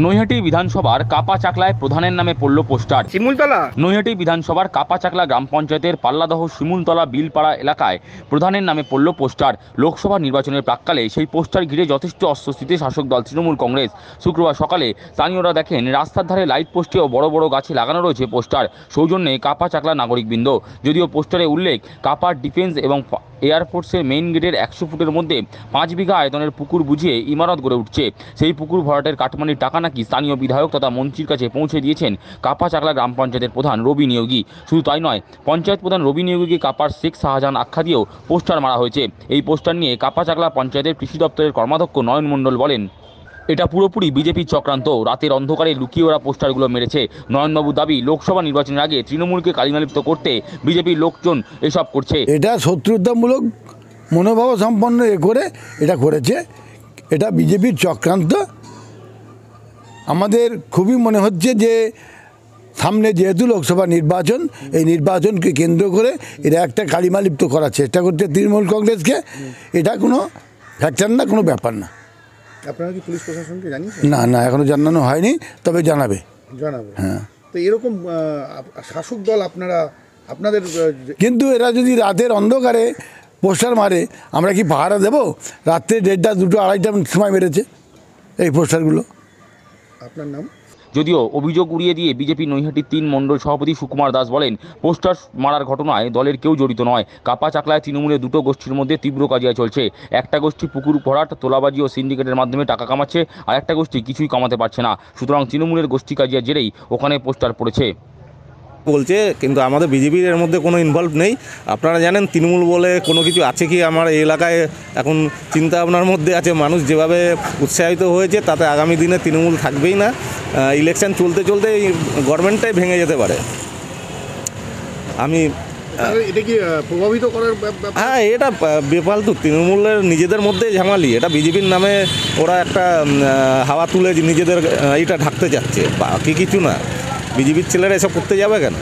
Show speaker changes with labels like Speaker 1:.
Speaker 1: নৈহাটি বিধানসভার কাপাচাকলায় প্রধানের নামে পড়ল পোস্টার।
Speaker 2: শিমুলতলা
Speaker 1: নৈহাটি বিধানসভার কাপাচাকলা গ্রাম পঞ্চায়েতের পাল্লাদহ শিমুলতলা বিলপাড়া এলাকায় প্রধানের নামে পড়ল পোস্টার। লোকসভা নির্বাচনের প্রাক্কালে সেই পোস্টার ঘিরে যথেষ্ট অস্বস্তিতে শাসক দল তৃণমূল কংগ্রেস। শুক্রবার সকালে স্থানীয়রা দেখেন রাস্তার ধারে লাইট পোস্টে ও বড় বড় গাছে লাগানো রয়েছে পোস্টার, সৌজন্যে কাপাচাকলা নাগরিকবৃন্দ। যদিও পোস্টারে উল্লেখ কাপার ডিফেন্স এবং এয়ারফোর্সের মেইন গেটের 100 ফুটের মধ্যে 5 বিঘা আয়তনের পুকুর বুঝিয়ে ইমারত গড়ে উঠছে। সেই পুকুর ভরাটের কাটমানির টাকা নাকি স্থানীয় বিধায়ক তথা মন্ত্রীর কাছে পৌঁছে দিয়েছেন কাপাচাকলা গ্রাম পঞ্চায়েতের প্রধান রবি নিয়োগী। শুধু তাই নয়, পঞ্চায়েত প্রধান রবি নিয়োগীকে কাপার শেখ শাহজাহান আখ্যা দিয়েও পোস্টার মারা হয়েছে। এই পোস্টার নিয়ে কাপাচাকলা পঞ্চায়েতের কৃষি দপ্তরের কর্মাধ্যক্ষ নয়ন মণ্ডল বলেন, এটা পুরোপুরি বিজেপির চক্রান্ত। রাতের অন্ধকারে লুকিয়ে ওরা পোস্টারগুলো মেরেছে। নয়নবাবু দাবি, লোকসভা নির্বাচনের আগে তৃণমূলকে কালিমালিপ্ত করতে বিজেপির লোকজন এসব করছে।
Speaker 3: এটা শত্রুতামূলক মনোভাব সম্পন্ন করে এটা করেছে। এটা বিজেপির চক্রান্ত। আমাদের খুবই মনে হচ্ছে যে সামনে যেহেতু লোকসভা নির্বাচন, এই নির্বাচনকে কেন্দ্র করে এরা একটা কালিমালিপ্ত করার চেষ্টা করছে তৃণমূল কংগ্রেসকে। এটা কোনো ফ্যাক্টর না, কোনো ব্যাপার না।
Speaker 2: আপনারা কি পুলিশ প্রশাসনকে জানিয়েছেন?
Speaker 3: না, এখনো জানানো হয়নি, তবে জানাবে।
Speaker 2: হ্যাঁ, তো এরকম শাসক দল আপনাদের
Speaker 3: কিন্তু এরা যদি রাতের অন্ধকারে পোস্টার মারে, আমরা কি পাহারা দেব? রাত্রে 1:30, 2, 2:30 সময় মেরেছে এই পোস্টারগুলো।
Speaker 2: আপনার নাম?
Speaker 1: যদিও অভিযোগ উড়িয়ে দিয়ে বিজেপি নৈহাটির 3 মণ্ডল সভাপতি সুকুমার দাস বলেন, পোস্টার মারার ঘটনায় দলের কেউ জড়িত নয়। কাপাচাকলায় তৃণমূলের দুটো গোষ্ঠীর মধ্যে তীব্র কাজিয়া চলছে। একটা গোষ্ঠী পুকুর ভরাট, তোলাবাজি ও সিন্ডিকেটের মাধ্যমে টাকা কামাচ্ছে, আর একটা গোষ্ঠী কিছুই কামাতে পারছে না। সুতরাং তৃণমূলের গোষ্ঠী কাজিয়ার জেরেই ওখানে পোস্টার পড়েছে
Speaker 4: বলছে, কিন্তু আমাদের বিজেপির এর মধ্যে কোনো ইনভলভ নেই। আপনারা জানেন তৃণমূল বলে কোনো কিছু আছে কি আমার এই এলাকায়? এখন চিন্তা ভাবনার মধ্যে আছে। মানুষ যেভাবে উৎসাহিত হয়েছে তাতে আগামী দিনে তৃণমূল থাকবেই না। ইলেকশন চলতে চলতে এই গভর্নমেন্টটাই ভেঙে যেতে পারে।
Speaker 2: এটা কি প্রভাবিত করার?
Speaker 4: হ্যাঁ, এটা বেফালতু তৃণমূলের নিজেদের মধ্যে ঝামালি। এটা বিজেপির নামে ওরা একটা হাওয়া তুলে নিজেদের এইটা ঢাকতে চাচ্ছে, বাকি কিছু না। বিজেপির ছেলেরা এসব করতে যাবে কেন?